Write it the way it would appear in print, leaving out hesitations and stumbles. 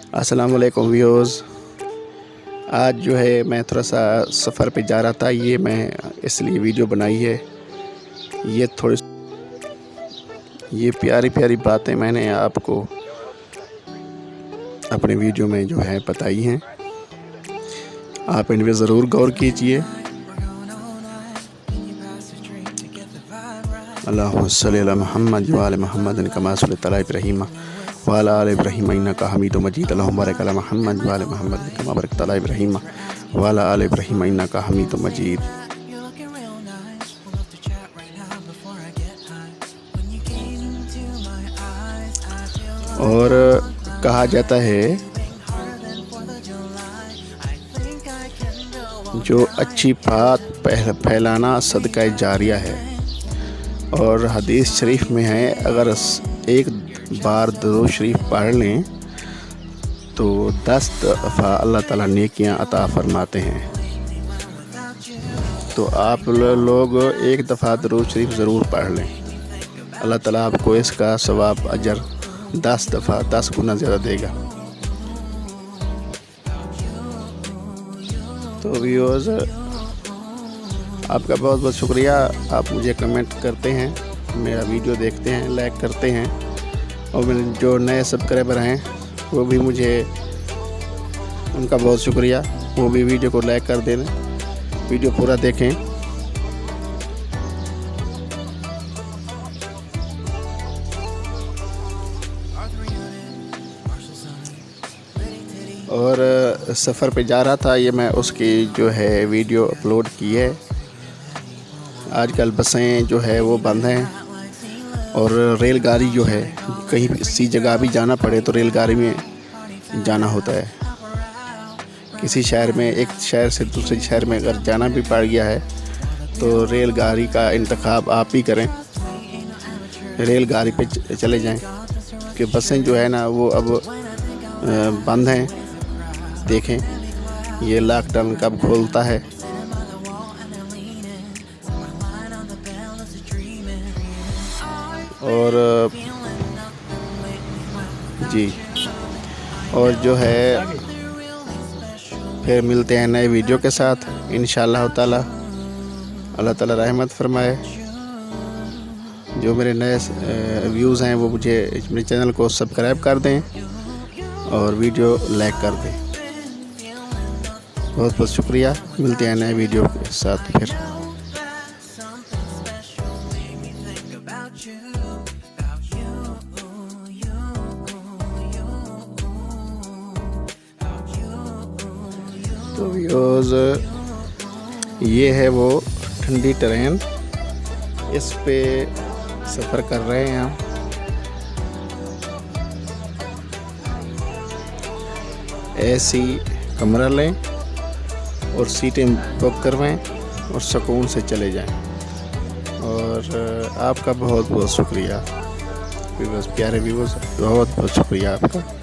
अस्सलाम वालेकुम व्यूअर्स। आज जो है मैं थोड़ा सा सफ़र पे जा रहा था, ये मैं इसलिए वीडियो बनाई है। ये प्यारी प्यारी बातें मैंने आपको अपने वीडियो में जो है बताई हैं, आप इन पर ज़रूर गौर कीजिए। अल्लाहुम्मा सल्ली अला मुहम्मद व आले मुहम्मद कमा सल्लैता अला इब्राहीम व अला आलि इब्राहीम इन्नका हमीदुम मजीद। अल्लाहुम्मा बारिक अला मुहम्मद व आले मुहम्मद कमा बारकता अला इब्राहीम व अला आलि इब्राहीम इन्नका हमीदुम मजीद। और कहा जाता है जो अच्छी बात फैलाना सदका जारिया है। और हदीस शरीफ में है, अगर एक बार दुरूद शरीफ पढ़ लें तो 10 दफ़ा अल्लाह ताला नेकियां अता फरमाते हैं। तो आप लोग एक दफ़ा दुरूद शरीफ ज़रूर पढ़ लें, अल्लाह ताला आपको इसका सवाब अजर 10 दफ़ा 10 गुना ज़्यादा देगा। तो व्यूअर्स, आपका बहुत बहुत शुक्रिया। आप मुझे कमेंट करते हैं, मेरा वीडियो देखते हैं, लाइक करते हैं, और मेरे जो नए सब्सक्राइबर हैं वो भी मुझे उनका बहुत शुक्रिया, वो भी वीडियो को लाइक कर दें, वीडियो पूरा देखें। और सफ़र पे जा रहा था, ये मैं उसकी जो है वीडियो अपलोड की है। आजकल बसें जो है वो बंद हैं, और रेलगाड़ी जो है कहीं किसी जगह भी जाना पड़े तो रेलगाड़ी में जाना होता है। किसी शहर में, एक शहर से दूसरे शहर में अगर जाना भी पड़ गया है तो रेलगाड़ी का इंतखाब आप ही करें, रेलगाड़ी पे चले जाएं, कि बसें जो है ना वो अब बंद हैं। देखें ये लॉकडाउन कब खोलता है। और जी, और जो है फिर मिलते हैं नए वीडियो के साथ इंशाअल्लाह ताला। अल्लाह ताला रहमत फरमाए। जो मेरे नए व्यूज़ हैं वो मुझे मेरे चैनल को सब्सक्राइब कर दें और वीडियो लाइक कर दें। बहुत बहुत शुक्रिया। मिलते हैं नए वीडियो के साथ फिर। तो व्यूअर्स, ये है वो ठंडी ट्रेन, इस पे सफ़र कर रहे हैं हम। ऐसी कमरा लें और सीटें बुक करवाएं और सुकून से चले जाएं। और आपका बहुत बहुत शुक्रिया व्यूअर्स, प्यारे व्यूअर्स, बहुत बहुत शुक्रिया आपका।